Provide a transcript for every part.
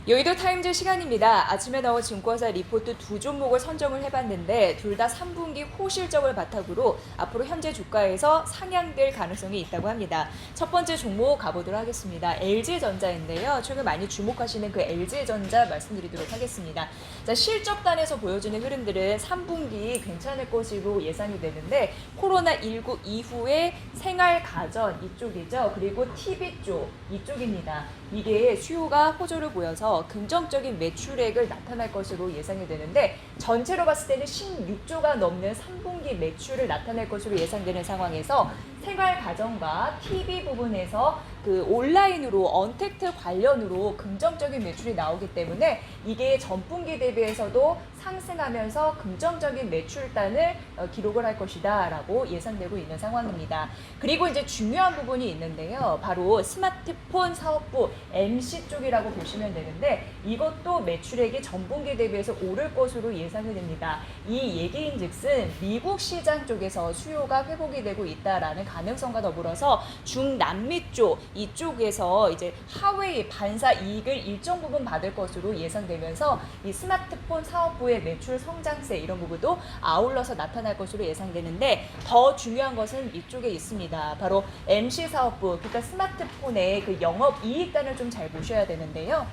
여의도 타임즈 시간입니다. 아침에 나온 증권사 리포트 두 종목을 선정을 해봤는데 둘 다 3분기 호실적을 바탕으로 앞으로 현재 주가에서 상향될 가능성이 있다고 합니다. 첫 번째 종목 가보도록 하겠습니다. LG전자인데요. 최근 많이 주목하시는 그 LG전자 말씀드리도록 하겠습니다. 자, 실적단에서 보여주는 흐름들은 3분기 괜찮을 것으로 예상이 되는데 코로나19 이후에 생활가전 이쪽이죠. 그리고 TV 쪽 이쪽입니다. 이게 수요가 호조를 보여서 긍정적인 매출액을 나타날 것으로 예상이 되는데 전체로 봤을 때는 16조가 넘는 3분기 매출을 나타낼 것으로 예상되는 상황에서 생활가전과 TV 부분에서 그 온라인으로 언택트 관련으로 긍정적인 매출이 나오기 때문에 이게 전분기 대비해서도 상승하면서 긍정적인 매출단을 기록을 할 것이다 라고 예상되고 있는 상황입니다. 그리고 이제 중요한 부분이 있는데요. 바로 스마트폰 사업부 MC 쪽이라고 보시면 되는데 이것도 매출액이 전분기 대비해서 오를 것으로 예상이 됩니다. 이 얘기인 즉슨 미국 시장 쪽에서 수요가 회복이 되고 있다라는 가능성과 더불어서 중남미 쪽 이쪽에서 이제 하웨이 반사 이익을 일정 부분 받을 것으로 예상되면서 이 스마트폰 사업부의 매출 성장세 이런 부분도 아울러서 나타날 것으로 예상되는데 더 중요한 것은 이쪽에 있습니다. 바로 MC 사업부, 그러니까 스마트폰의 그 영업 이익단을 좀 잘 보셔야 되는데요.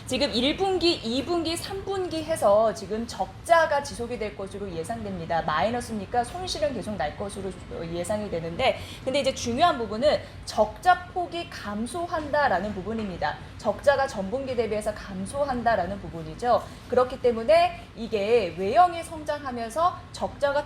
지금 1분기, 2분기, 3분기 해서 지금 적자가 지속이 될 것으로 예상됩니다. 마이너스니까 손실은 계속 날 것으로 예상이 되는데 근데 이제 중요한 부분은 적자 폭이 감소한다라는 부분입니다. 적자가 전분기 대비해서 감소한다라는 부분이죠. 그렇기 때문에 이게 외형이 성장하면서 적자가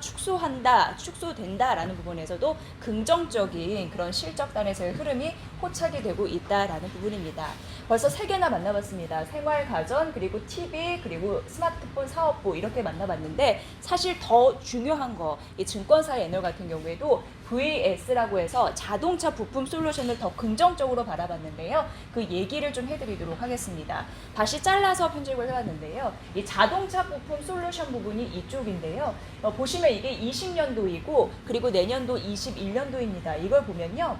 축소된다라는 부분에서도 긍정적인 그런 실적단에서의 흐름이 포착이 되고 있다라는 부분입니다. 벌써 3개나 만나봤습니다. 생활가전, 그리고 TV, 그리고 스마트폰 사업부 이렇게 만나봤는데 사실 더 중요한 거, 이 증권사의 애널 같은 경우에도 VS라고 해서 자동차 부품 솔루션을 더 긍정적으로 바라봤는데요. 그 얘기를 좀 해드리도록 하겠습니다. 다시 잘라서 편집을 해봤는데요. 이 자동차 부품 솔루션 부분이 이쪽인데요. 보시면 이게 20년도이고 그리고 내년도 21년도입니다. 이걸 보면요.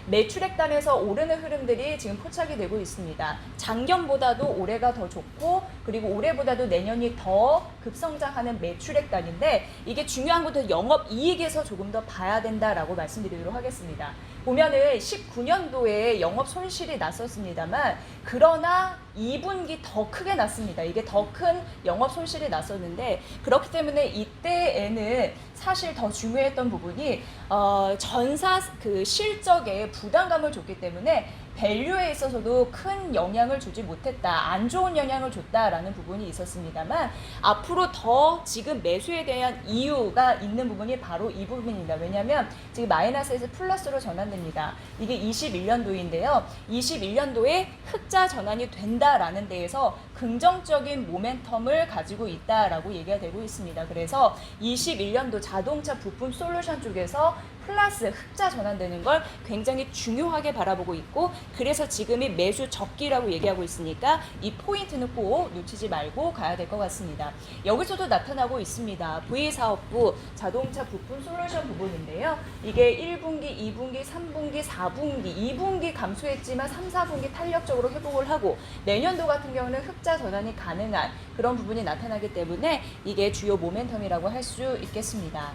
매출액단에서 오르는 흐름들이 지금 포착이 되고 있습니다. 작년보다도 올해가 더 좋고 그리고 올해보다도 내년이 더 급성장하는 매출액단인데 이게 중요한 것도 영업이익에서 조금 더 봐야 된다라고 말씀드리도록 하겠습니다. 보면은 19년도에 영업 손실이 났었습니다만 그러나 2분기 더 크게 났습니다. 이게 더 큰 영업 손실이 났었는데 그렇기 때문에 이때에는 사실 더 중요했던 부분이 전사 그 실적에 부담감을 줬기 때문에 밸류에 있어서도 큰 영향을 주지 못했다. 안 좋은 영향을 줬다라는 부분이 있었습니다만 앞으로 더 지금 매수에 대한 이유가 있는 부분이 바로 이 부분입니다. 왜냐하면 지금 마이너스에서 플러스로 전환됩니다. 이게 21년도인데요. 21년도에 흑자 전환이 된다라는 데에서 긍정적인 모멘텀을 가지고 있다라고 얘기가 되고 있습니다. 그래서 21년도 자동차 부품 솔루션 쪽에서 플러스 흑자 전환되는 걸 굉장히 중요하게 바라보고 있고 그래서 지금이 매수 적기라고 얘기하고 있으니까 이 포인트는 꼭 놓치지 말고 가야 될 것 같습니다. 여기서도 나타나고 있습니다. V사업부 자동차 부품 솔루션 부분인데요. 이게 1분기, 2분기, 3분기, 4분기, 2분기 감소했지만 3, 4분기 탄력적으로 회복을 하고 내년도 같은 경우는 흑자 전환이 가능한 그런 부분이 나타나기 때문에 이게 주요 모멘텀이라고 할 수 있겠습니다.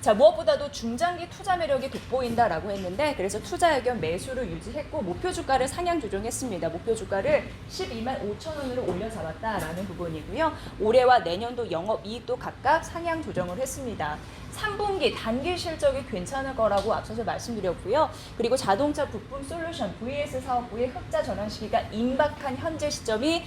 자, 무엇보다도 중장기 투자 매력이 돋보인다라고 했는데 그래서 투자 의견 매수를 유지했고 목표 주가를 상향 조정했습니다. 목표 주가를 12만 5천 원으로 올려 잡았다라는 부분이고요. 올해와 내년도 영업이익도 각각 상향 조정을 했습니다. 3분기 단기 실적이 괜찮을 거라고 앞서서 말씀드렸고요. 그리고 자동차 부품 솔루션 VS 사업부의 흑자 전환 시기가 임박한 현재 시점이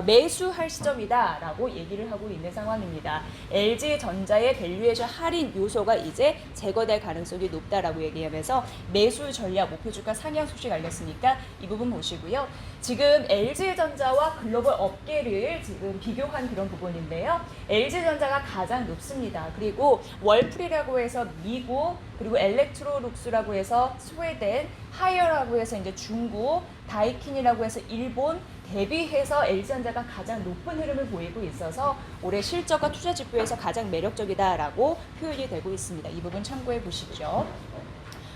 매수할 시점이다라고 얘기를 하고 있는 상황입니다. LG전자의 밸류에이션 할인 요소가 이제 제거될 가능성이 높다라고 얘기하면서 매수 전략 목표 주가 상향 소식 알렸으니까 이 부분 보시고요. 지금 LG전자와 글로벌 업계를 지금 비교한 그런 부분인데요. LG전자가 가장 높습니다. 그리고 월풀이라고 해서 미국, 그리고 엘렉트로룩스라고 해서 스웨덴, 하이어라고 해서 이제 중국, 다이킨이라고 해서 일본 대비해서 LG전자가 가장 높은 흐름을 보이고 있어서 올해 실적과 투자 지표에서 가장 매력적이다라고 표현이 되고 있습니다. 이 부분 참고해 보시죠.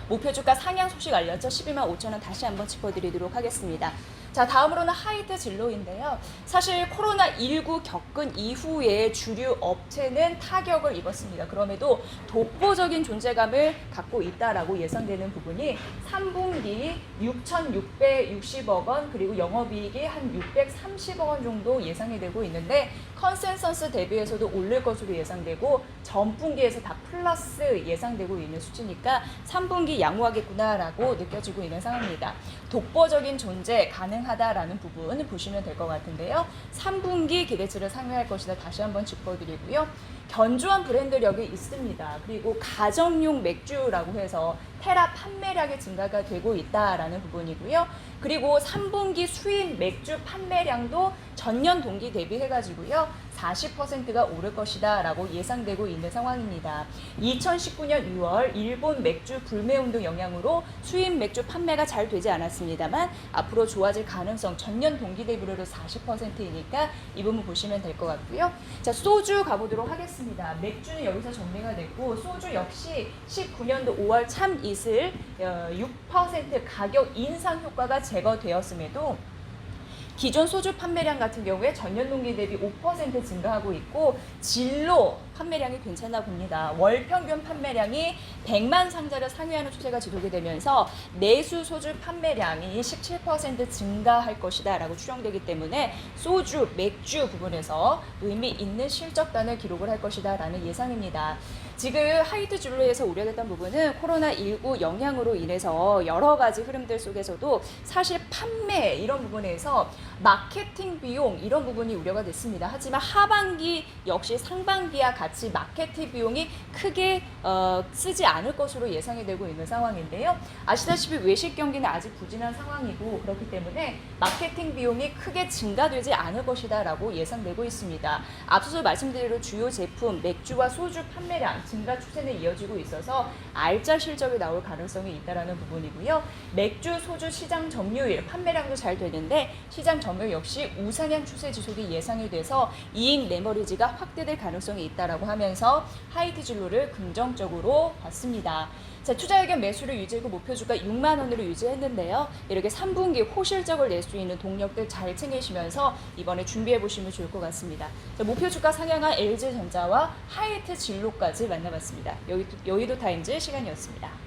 목표 주가 상향 소식 알렸죠. 12만 5천 원 다시 한번 짚어드리도록 하겠습니다. 자, 다음으로는 하이트 진로인데요. 사실 코로나19 겪은 이후에 주류 업체는 타격을 입었습니다. 그럼에도 독보적인 존재감을 갖고 있다라고 예상되는 부분이 3분기 6,660억 원 그리고 영업이익이 한 630억 원 정도 예상이 되고 있는데 컨센서스 대비해서도 오를 것으로 예상되고 전분기에서 다 플러스 예상되고 있는 수치니까 3분기 양호하겠구나라고 느껴지고 있는 상황입니다. 독보적인 존재 가능하다라는 부분 보시면 될 것 같은데요. 3분기 기대치를 상회할 것이다 다시 한번 짚어드리고요. 견조한 브랜드력이 있습니다. 그리고 가정용 맥주라고 해서 테라 판매량의 증가가 되고 있다라는 부분이고요. 그리고 3분기 수입 맥주 판매량도 전년 동기 대비해가지고요. 40%가 오를 것이다 라고 예상되고 있는 상황입니다. 2019년 6월 일본 맥주 불매운동 영향으로 수입 맥주 판매가 잘 되지 않았습니다만 앞으로 좋아질 가능성 전년 동기 대비로 40%이니까 이 부분 보시면 될 것 같고요. 자, 소주 가보도록 하겠습니다. 맥주는 여기서 정리가 됐고 소주 역시 19년도 5월 참 이슬 6% 가격 인상 효과가 제거되었음에도 기존 소주 판매량 같은 경우에 전년 동기 대비 5% 증가하고 있고 진로 판매량이 괜찮아 봅니다. 월 평균 판매량이 100만 상자를 상회하는 추세가 지속이 되면서 내수 소주 판매량이 17% 증가할 것이다 라고 추정되기 때문에 소주, 맥주 부분에서 의미 있는 실적단을 기록을 할 것이다 라는 예상입니다. 지금 하이트 진로에서 우려됐던 부분은 코로나19 영향으로 인해서 여러 가지 흐름들 속에서도 사실 판매 이런 부분에서 마케팅 비용 이런 부분이 우려가 됐습니다. 하지만 하반기 역시 상반기와 같이 마케팅 비용이 크게 쓰지 않을 것으로 예상이 되고 있는 상황인데요. 아시다시피 외식 경기는 아직 부진한 상황이고 그렇기 때문에 마케팅 비용이 크게 증가되지 않을 것이다 라고 예상되고 있습니다. 앞서서 말씀드린 대로 주요 제품 맥주와 소주 판매량 증가 추세는 이어지고 있어서 알짜 실적이 나올 가능성이 있다는 부분이고요. 맥주, 소주 시장 점유율 판매량도 잘 되는데 시장 점유율 역시 우상향 추세 지속이 예상이 돼서 이익 레버리지가 확대될 가능성이 있다라고 하면서 하이트 진로를 긍정적으로 봤습니다. 자, 투자 의견 매수를 유지하고 목표 주가 6만 원으로 유지했는데요. 이렇게 3분기 호실적을 낼 수 있는 동력들 잘 챙기시면서 이번에 준비해 보시면 좋을 것 같습니다. 자, 목표 주가 상향한 LG전자와 하이트 진로까지 만나봤습니다. 여의도 타임즈 시간이었습니다.